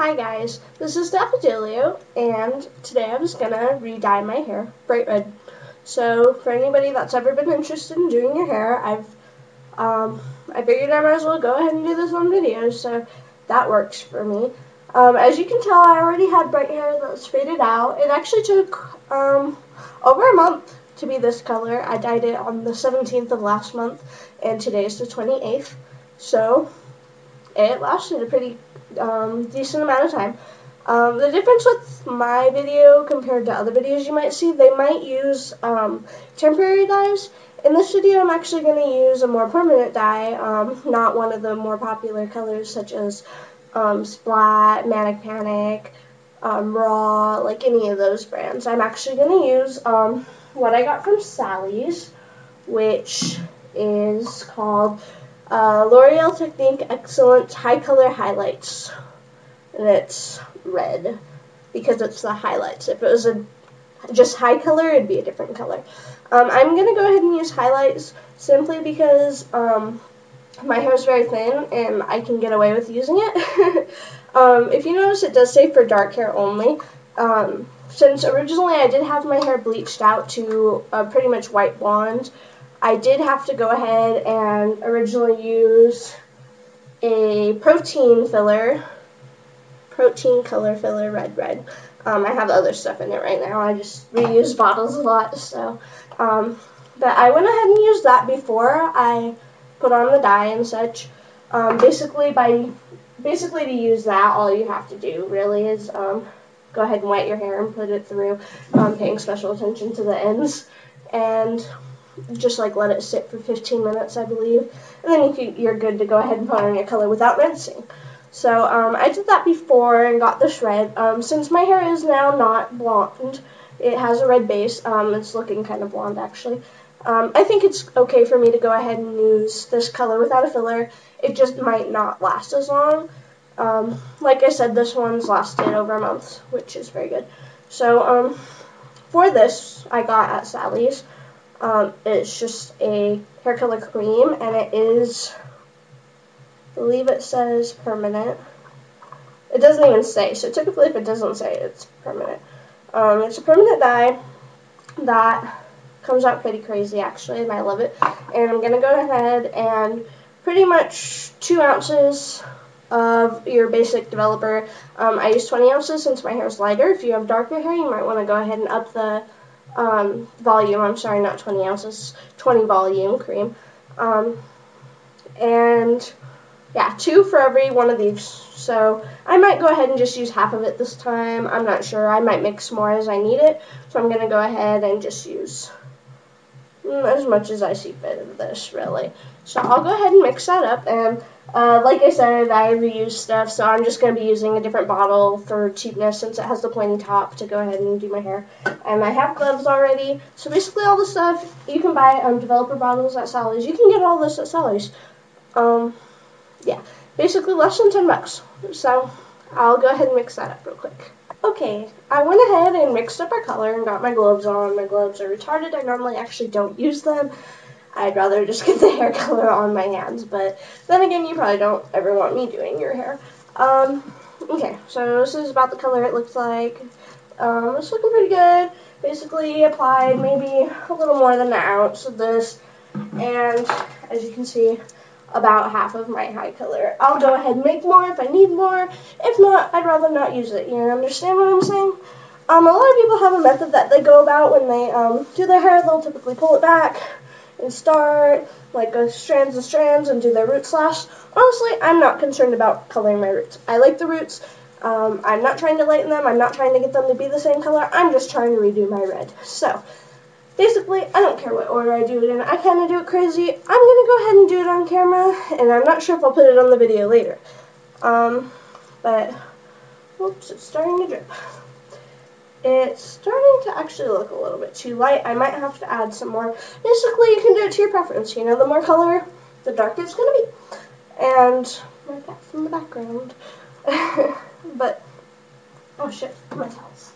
Hi guys, this is Daffadilio, and today I was gonna re-dye my hair bright red. So for anybody that's ever been interested in doing your hair, I figured I might as well go ahead and do this on video, so that works for me. As you can tell, I already had bright hair that was faded out. It actually took over a month to be this color. I dyed it on the 17th of last month, and today is the 28th, so it lasted a pretty decent amount of time. The difference with my video compared to other videos you might see, they might use temporary dyes. In this video, I'm actually going to use a more permanent dye, not one of the more popular colors such as Splat, Manic Panic, Raw, like any of those brands. I'm actually going to use what I got from Sally's, which is called L'Oreal Technique Excellent High Color Highlights, and it's red because it's the highlights. If it was just high color, it'd be a different color. I'm going to go ahead and use highlights simply because my hair is very thin and I can get away with using it. If you notice, it does say for dark hair only. Since originally I did have my hair bleached out to pretty much white blonde, I did have to go ahead and originally use a protein color filler, red. I have other stuff in it right now. I just reuse bottles a lot, so. But I went ahead and used that before I put on the dye and such. Basically to use that, all you have to do really is go ahead and wet your hair and put it through, paying special attention to the ends, and just like let it sit for 15 minutes, I believe, and then you're good to go ahead and put on your color without rinsing. So I did that before and got this red. Since my hair is now not blonde, it has a red base. It's looking kind of blonde actually. I think it's okay for me to go ahead and use this color without a filler. It just might not last as long. Like I said, this one's lasted over a month, which is very good. So for this, I got at Sally's. It's just a hair color cream, and it is, I believe it says permanent. It doesn't even say, so typically if it doesn't say, it's permanent. It's a permanent dye that comes out pretty crazy actually, and I love it. And I'm going to go ahead and pretty much 2 ounces of your basic developer. I use 20 ounces since my hair is lighter. If you have darker hair, you might want to go ahead and up the volume. I'm sorry, not 20 ounces, 20 volume cream. And yeah, 2 for every one of these. So I might go ahead and just use half of it this time. I'm not sure. I might mix more as I need it. So I'm going to go ahead and just use as much as I see fit of this, really. So I'll go ahead and mix that up, and like I said, I reuse stuff, so I'm just going to be using a different bottle for cheapness since it has the pointy top to go ahead and do my hair. And I have gloves already, so basically all the stuff you can buy developer bottles at Sally's. You can get all this at Sally's. Yeah, basically less than $10. So I'll go ahead and mix that up real quick. Okay, I went ahead and mixed up our color and got my gloves on. My gloves are retarded. I normally actually don't use them. I'd rather just get the hair color on my hands, but then again, you probably don't ever want me doing your hair. Okay, so this is about the color it looks like. It's looking pretty good. Basically applied maybe a little more than an ounce of this, and as you can see, about half of my high color. I'll go ahead and make more if I need more. If not, I'd rather not use it. You understand what I'm saying? A lot of people have a method that they go about when they do their hair. They'll typically pull it back and start like strands and strands and do their root slash. Honestly, I'm not concerned about coloring my roots. I like the roots. I'm not trying to lighten them. I'm not trying to get them to be the same color. I'm just trying to redo my red. So basically, I don't care what order I do it in. I kind of do it crazy. I'm going to go ahead and do it on camera, and I'm not sure if I'll put it on the video later. But, whoops, it's starting to drip. It's starting to actually look a little bit too light. I might have to add some more. Basically, you can do it to your preference. You know, the more color, the darker it's going to be. And my cat's in the background. But, oh shit, my towels.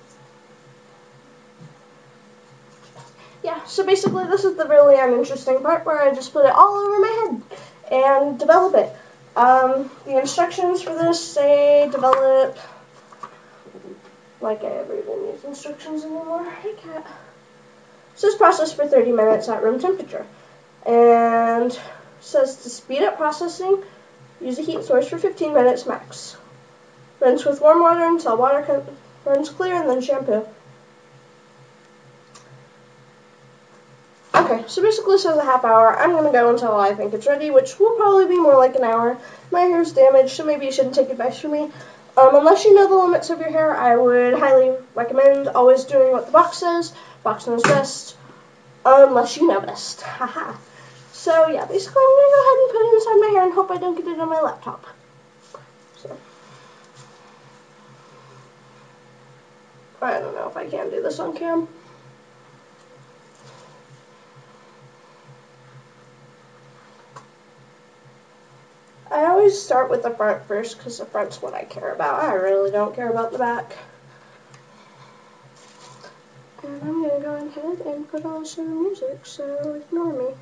Yeah, so basically this is the really uninteresting part where I just put it all over my head and develop it. The instructions for this say develop like I ever even use instructions anymore. Hey, cat. It says process for 30 minutes at room temperature. And it says to speed up processing, use a heat source for 15 minutes max. Rinse with warm water until water runs clear and then shampoo. Okay, so basically it says a half hour. I'm going to go until I think it's ready, which will probably be more like an hour. My hair's damaged, so maybe you shouldn't take advice from me. Unless you know the limits of your hair, I would highly recommend always doing what the box says. Box knows best, unless you know best. Haha. So yeah, basically I'm going to go ahead and put it inside my hair and hope I don't get it on my laptop. So I don't know if I can do this on cam. I always start with the front first because the front's what I care about. I really don't care about the back. And I'm going to go ahead and put on some music, so ignore me.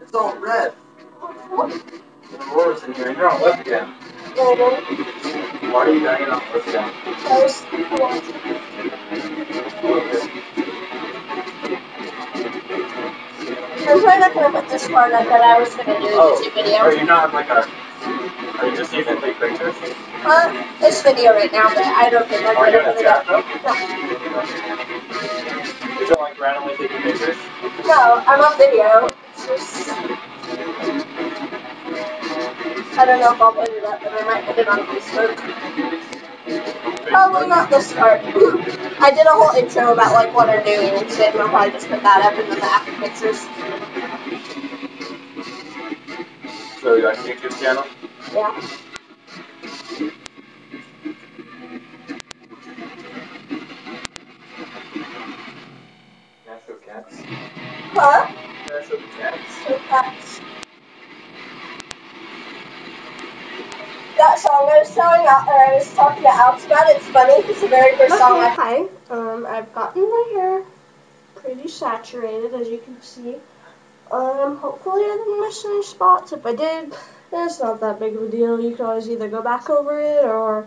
It's all red. Aurora's in here. You're on webcam. Why are you banging on webcam? Because I want to. I'm probably not going to put this part up, but I was going to do a YouTube video. Are you not like a... Are you just using big pictures? It's video right now, but I don't think I'm going to put it up. No. Is it like randomly taking pictures? No, I'm on video. It's just... I don't know if I'll put it up, but I might put it on Facebook. Probably not this part. I did a whole intro about like what I'm doing and shit, and I'll probably just put that up and then the after pictures. So you like YouTube channel? Yeah. Natural cats. Huh? Natural cats. So cats. That song I was talking to Alex about, it's funny, it's the very first song I... Hi, I've gotten my hair pretty saturated, as you can see. Hopefully I didn't miss any spots. If I did, it's not that big of a deal. You can always either go back over it, or,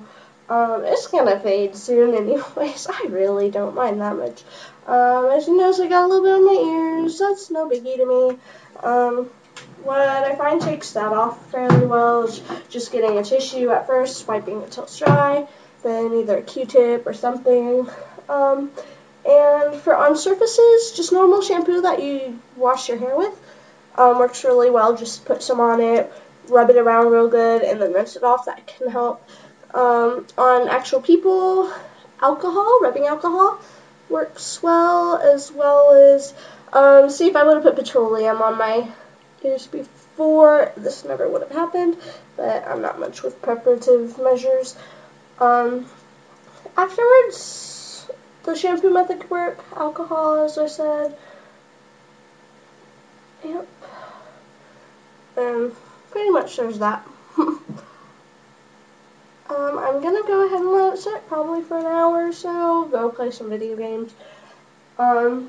it's gonna fade soon anyways. I really don't mind that much. As you notice, I got a little bit on my ears. That's no biggie to me. What I find takes that off fairly well is just getting a tissue at first, wiping it till it's dry, then either a Q-tip or something. And for on surfaces, just normal shampoo that you wash your hair with works really well. Just put some on it, rub it around real good, and then rinse it off. That can help. On actual people, rubbing alcohol works well as see, if I would have put petroleum on my ears before, this never would have happened, but I'm not much with preparative measures. Afterwards, the shampoo method could work. Alcohol, as I said. Yep. And pretty much there's that. I'm gonna go ahead and let it sit probably for an hour or so, go play some video games. The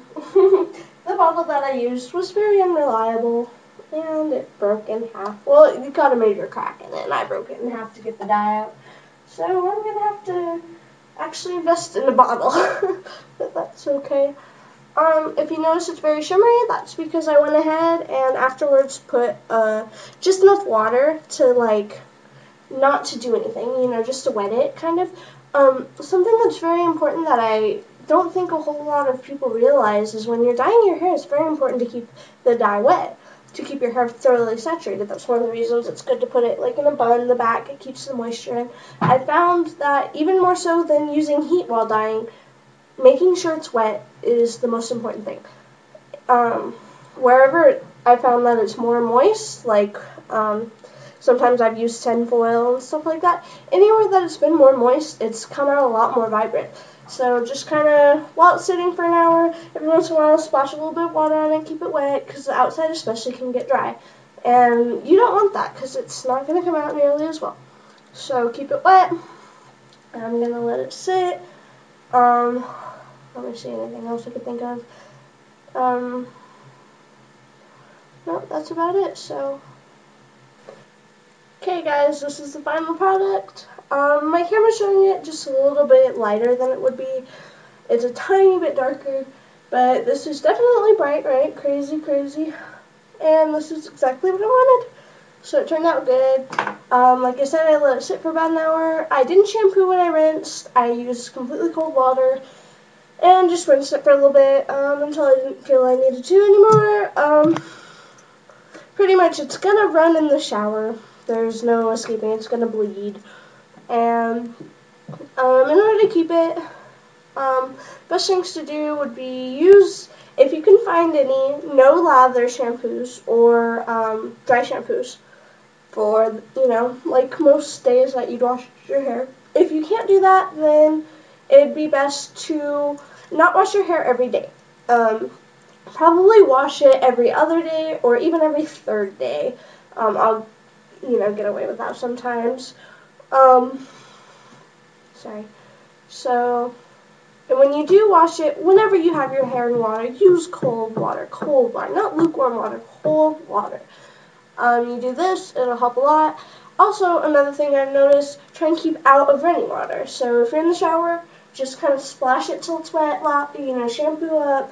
bottle that I used was very unreliable, and it broke in half. Well, it got a major crack in it, and I broke it in half to get the dye out. So I'm gonna have to actually invest in a bottle, but that's okay. If you notice it's very shimmery, that's because I went ahead and afterwards put just enough water to like not to do anything, just to wet it, kind of. Something that's very important that I don't think a whole lot of people realize is when you're dyeing your hair, it's very important to keep the dye wet, to keep your hair thoroughly saturated. That's one of the reasons it's good to put it like in a bun in the back. It keeps the moisture in. I found that even more so than using heat while dyeing, making sure it's wet is the most important thing. Wherever I found that it's more moist, like sometimes I've used tinfoil and stuff like that, anywhere that it's been more moist, it's come out a lot more vibrant. So just kind of, while it's sitting for an hour, every once in a while splash a little bit of water on it and keep it wet, because the outside especially can get dry. And you don't want that, because it's not going to come out nearly as well. So keep it wet. I'm going to let it sit. Let me see anything else I could think of. No, that's about it. So, okay guys, this is the final product. My camera's showing it just a little bit lighter than it would be. It's a tiny bit darker, but this is definitely bright, right? Crazy, crazy. And this is exactly what I wanted. So it turned out good. Like I said, I let it sit for about an hour. I didn't shampoo when I rinsed. I used completely cold water and just rinsed it for a little bit until I didn't feel I needed to anymore. Pretty much it's going to run in the shower. There's no escaping. It's going to bleed. And in order to keep it, best things to do would be use, if you can find any, no lather shampoos or dry shampoos for, like most days that you'd wash your hair. If you can't do that, then it'd be best to not wash your hair every day. Probably wash it every other day or even every third day. I'll, get away with that sometimes. Sorry. So, and when you do wash it, whenever you have your hair in water, use cold water, not lukewarm water, cold water. You do this, it'll help a lot. Also, another thing I've noticed, try and keep out of running water. So if you're in the shower, just kind of splash it till it's wet, shampoo up,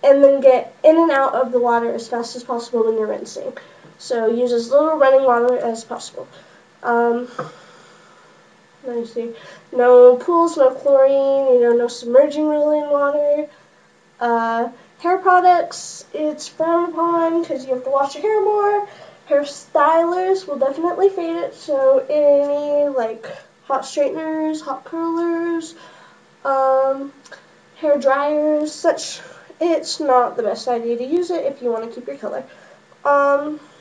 and then get in and out of the water as fast as possible when you're rinsing. So use as little running water as possible. Let me see. No pools, no chlorine, no submerging really in water. Hair products, it's frowned upon because you have to wash your hair more. Hairstylers will definitely fade it, so any hot straighteners, hot curlers, hair dryers, such, it's not the best idea to use it if you want to keep your color.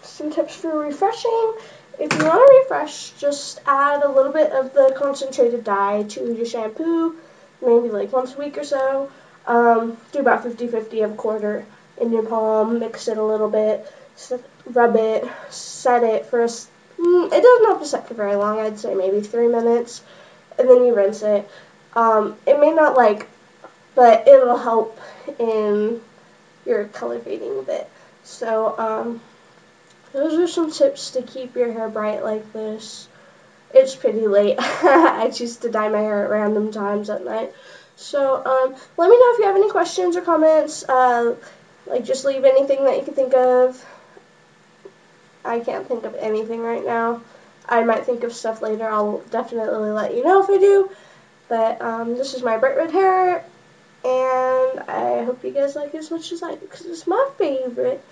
Some tips for refreshing. If you want to refresh, just add a little bit of the concentrated dye to your shampoo, maybe once a week or so. Do about 50-50 of a quarter in your palm, mix it a little bit, rub it, set it for it doesn't have to set for very long, I'd say maybe 3 minutes, and then you rinse it. It may not but it'll help in your color fading a bit. So, those are some tips to keep your hair bright like this. It's pretty late. I choose to dye my hair at random times at night. So, let me know if you have any questions or comments. Just leave anything that you can think of. I can't think of anything right now. I might think of stuff later. I'll definitely let you know if I do. But, this is my bright red hair. And I hope you guys like it as much as I do, because it's my favorite.